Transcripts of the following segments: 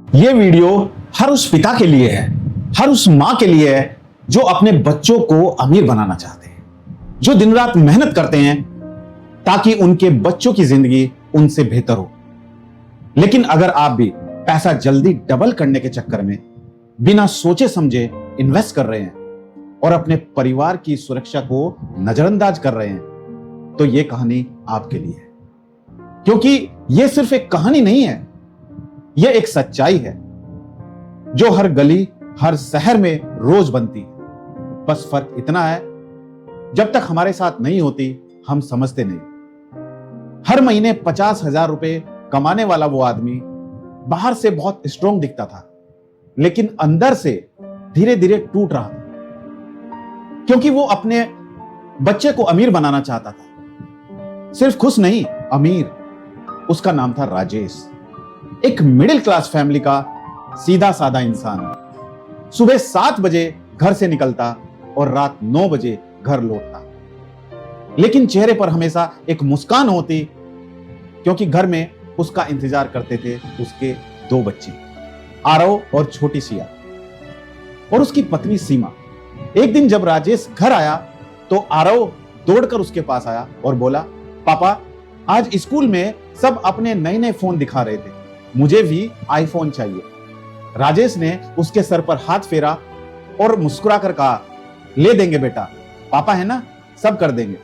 ये वीडियो हर उस पिता के लिए है, हर उस मां के लिए है जो अपने बच्चों को अमीर बनाना चाहते हैं, जो दिन रात मेहनत करते हैं ताकि उनके बच्चों की जिंदगी उनसे बेहतर हो। लेकिन अगर आप भी पैसा जल्दी डबल करने के चक्कर में बिना सोचे समझे इन्वेस्ट कर रहे हैं और अपने परिवार की सुरक्षा को नजरअंदाज कर रहे हैं, तो यह कहानी आपके लिए है। क्योंकि यह सिर्फ एक कहानी नहीं है, यह एक सच्चाई है जो हर गली, हर शहर में रोज बनती है। बस फर्क इतना है, जब तक हमारे साथ नहीं होती हम समझते नहीं। हर महीने 50,000 रुपए कमाने वाला वो आदमी बाहर से बहुत स्ट्रांग दिखता था, लेकिन अंदर से धीरे धीरे टूट रहा था, क्योंकि वो अपने बच्चे को अमीर बनाना चाहता था। सिर्फ खुश नहीं, अमीर। उसका नाम था राजेश, एक मिडिल क्लास फैमिली का सीधा साधा इंसान। सुबह 7 बजे घर से निकलता और रात 9 बजे घर लौटता, लेकिन चेहरे पर हमेशा एक मुस्कान होती, क्योंकि घर में उसका इंतजार करते थे उसके 2 बच्चे, आरव और छोटी सिया, और उसकी पत्नी सीमा। एक दिन जब राजेश घर आया तो आरव दौड़कर उसके पास आया और बोला, पापा, आज स्कूल में सब अपने नए नए फोन दिखा रहे थे, मुझे भी आईफोन चाहिए। राजेश ने उसके सर पर हाथ फेरा और मुस्कुराकर कहा, ले देंगे बेटा, पापा है ना, सब कर देंगे।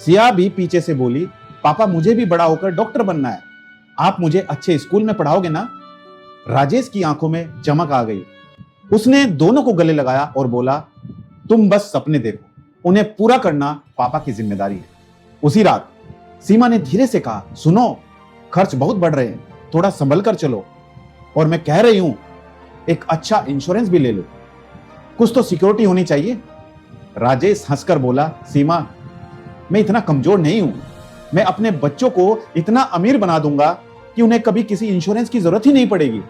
सिया भी पीछे से बोली, पापा, मुझे भी बड़ा होकर डॉक्टर बनना है, आप मुझे अच्छे स्कूल में पढ़ाओगे ना? राजेश की आंखों में चमक आ गई। उसने दोनों को गले लगाया और बोला, तुम बस सपने देखो, उन्हें पूरा करना पापा की जिम्मेदारी है। उसी रात सीमा ने धीरे से कहा, सुनो, खर्च बहुत बढ़ रहे हैं, थोड़ा संभल कर चलो, और मैं कह रही हूं एक अच्छा इंश्योरेंस भी ले लो, कुछ तो सिक्योरिटी होनी चाहिए। राजेश हंसकर बोला, सीमा, मैं इतना कमजोर नहीं हूं, मैं अपने बच्चों को इतना अमीर बना दूंगा कि उन्हें कभी किसी इंश्योरेंस की जरूरत ही नहीं पड़ेगी।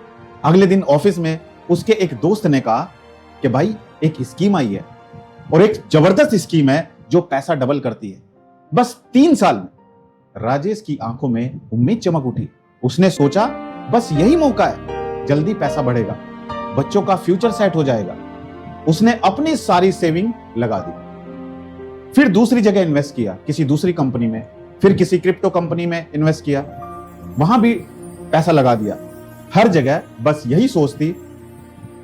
अगले दिन ऑफिस में उसके एक दोस्त ने कहा कि भाई, एक स्कीम आई है और एक जबरदस्त स्कीम है जो पैसा डबल करती है, बस 3 साल में। राजेश की आंखों में उम्मीद चमक उठी। उसने सोचा, बस यही मौका है, जल्दी पैसा बढ़ेगा, बच्चों का फ्यूचर सेट हो जाएगा। उसने अपनी सारी सेविंग लगा दी, फिर दूसरी जगह इन्वेस्ट किया, किसी दूसरी कंपनी में, फिर किसी क्रिप्टो कंपनी में इन्वेस्ट किया, वहां भी पैसा लगा दिया। हर जगह बस यही सोचती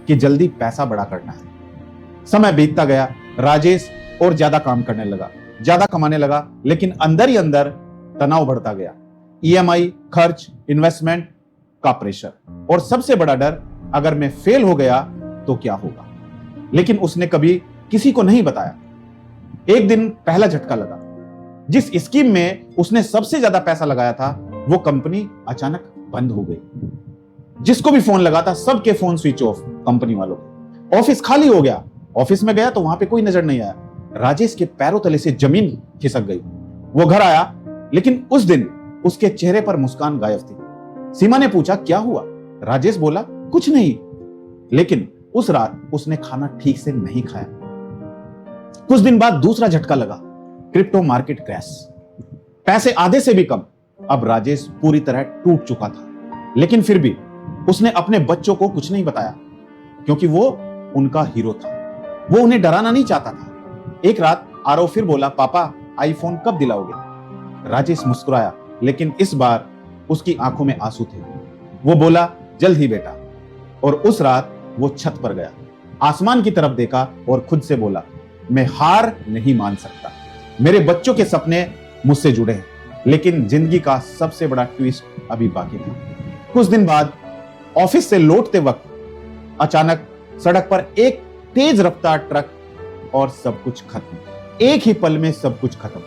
कि जल्दी पैसा बड़ा करना है। समय बीतता गया, राजेश और ज्यादा काम करने लगा, ज्यादा कमाने लगा, लेकिन अंदर ही अंदर तनाव बढ़ता गया। ईएमआई, खर्च, इन्वेस्टमेंट का प्रेशर, और सबसे बड़ा डर, अगर मैं फेल हो गया तो क्या होगा। लेकिन उसने कभी किसी को नहीं बताया। एक दिन पहला झटका लगा। जिस स्कीम में उसने सबसे ज्यादा पैसा लगाया था, वो कंपनी अचानक बंद हो गई। जिसको भी फोन लगा था, सबके फोन स्विच ऑफ, कंपनी वालों के। ऑफिस खाली हो गया। ऑफिस में गया तो वहां पे कोई नजर नहीं आया। राजेश के पैरों तले से जमीन खिसक गई। वो घर आया, लेकिन उस दिन उसके चेहरे पर मुस्कान गायब थी। सीमा ने पूछा, क्या हुआ? राजेश बोला, कुछ नहीं, लेकिन उस रात उसने खाना ठीक से नहीं खाया। कुछ दिन बाद दूसरा झटका लगा, क्रिप्टो मार्केट क्रैश, पैसे आधे से भी कम। अब राजेश पूरी तरह टूट चुका था, लेकिन फिर भी उसने अपने बच्चों को कुछ नहीं बताया, क्योंकि वो उनका हीरो था। वो उन्हें डराना नहीं चाहता था। एक रात आरव फिर बोला, पापा, आईफोन कब दिलाओगे? राजेश मुस्कुराया, लेकिन इस बार उसकी आंखों में आंसू थे। वो बोला, जल्द ही बेटा। और उस रात वो छत पर गया, आसमान की तरफ देखा और खुद से बोला, मैं हार नहीं मान सकता। मेरे बच्चों के सपने मुझसे जुड़े हैं, लेकिन जिंदगी का सबसे बड़ा ट्विस्ट अभी बाकी था। कुछ दिन बाद ऑफिस से लौटते वक्त अचानक सड़क पर एक तेज रफ्तार ट्रक, और सब कुछ खत्म। एक ही पल में सब कुछ खत्म।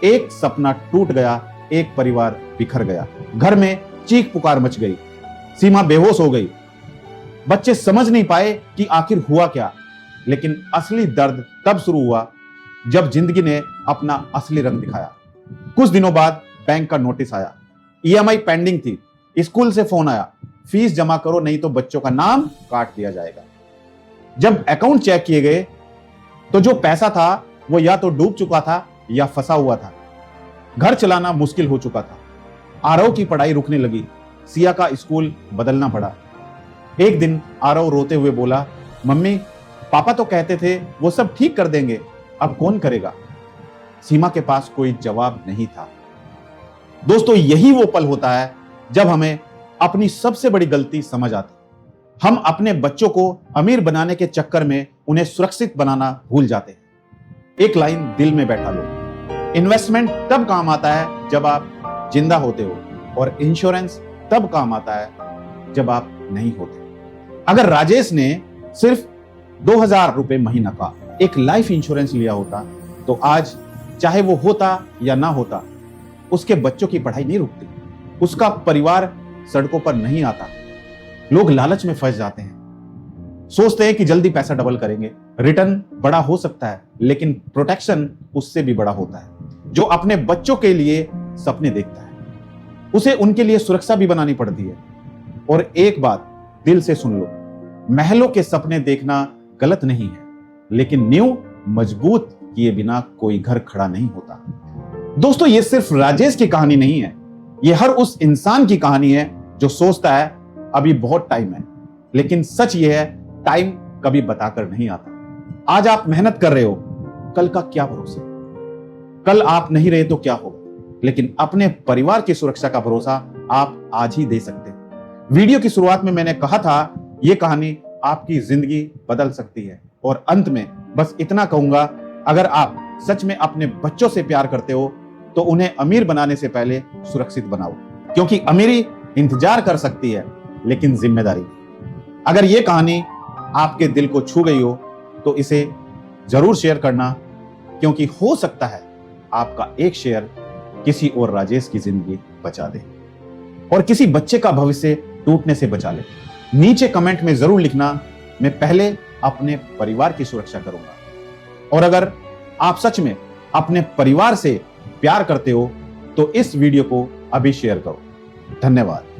एक सपना टूट गया, एक परिवार बिखर गया। घर में चीख पुकार मच गई। सीमा बेहोश हो गई। बच्चे समझ नहीं पाए कि आखिर हुआ क्या, लेकिन असली दर्द तब शुरू हुआ जब जिंदगी ने अपना असली रंग दिखाया। कुछ दिनों बाद बैंक का नोटिस आया, ईएमआई पेंडिंग थी। स्कूल से फोन आया, फीस जमा करो नहीं तो बच्चों का नाम काट दिया जाएगा। जब अकाउंट चेक किए गए तो जो पैसा था वो या तो डूब चुका था या फंसा हुआ था। घर चलाना मुश्किल हो चुका था। आरव की पढ़ाई रुकने लगी, सिया का स्कूल बदलना पड़ा। एक दिन आरव रोते हुए बोला, मम्मी पापा तो कहते थे वो सब ठीक कर देंगे, अब कौन करेगा? सीमा के पास कोई जवाब नहीं था। दोस्तों, यही वो पल होता है जब हमें अपनी सबसे बड़ी गलती समझ आती। हम अपने बच्चों को अमीर बनाने के चक्कर में उन्हें सुरक्षित बनाना भूल जाते हैं। एक लाइन दिल में बैठा लो, इन्वेस्टमेंट तब काम आता है जब आप जिंदा होते हो, और इंश्योरेंस तब काम आता है जब आप नहीं होते। अगर राजेश ने सिर्फ 2000 रुपए महीना का एक लाइफ इंश्योरेंस लिया होता तो आज चाहे वो होता या ना होता, उसके बच्चों की पढ़ाई नहीं रुकती, उसका परिवार सड़कों पर नहीं आता। लोग लालच में फंस जाते हैं, सोचते हैं कि जल्दी पैसा डबल करेंगे, रिटर्न बड़ा हो सकता है लेकिन प्रोटेक्शन उससे भी बड़ा होता है। जो अपने बच्चों के लिए सपने देखता है उसे उनके लिए सुरक्षा भी बनानी पड़ती है। और एक बात दिल से सुन लो, महलों के सपने देखना गलत नहीं है, लेकिन नींव मजबूत किए बिना कोई घर खड़ा नहीं होता। दोस्तों, ये सिर्फ राजेश की कहानी नहीं है, ये हर उस इंसान की कहानी है जो सोचता है अभी बहुत टाइम है, लेकिन सच ये है टाइम कभी बताकर नहीं आता। आज आप मेहनत कर रहे हो, कल का क्या भरोसा? कल आप नहीं रहे तो क्या होगा? लेकिन अपने परिवार की सुरक्षा का भरोसा आप आज ही दे सकते हैं। वीडियो की शुरुआत में मैंने कहा था यह कहानी आपकी जिंदगी बदल सकती है, और अंत में बस इतना कहूंगा, अगर आप सच में अपने बच्चों से प्यार करते हो तो उन्हें अमीर बनाने से पहले सुरक्षित बनाओ, क्योंकि अमीरी इंतजार कर सकती है लेकिन जिम्मेदारी नहीं। अगर यह कहानी आपके दिल को छू गई हो तो इसे जरूर शेयर करना, क्योंकि हो सकता है आपका एक शेयर किसी और राजेश की जिंदगी बचा दे और किसी बच्चे का भविष्य टूटने से बचा ले। नीचे कमेंट में जरूर लिखना, मैं पहले अपने परिवार की सुरक्षा करूंगा। और अगर आप सच में अपने परिवार से प्यार करते हो तो इस वीडियो को अभी शेयर करो। धन्यवाद।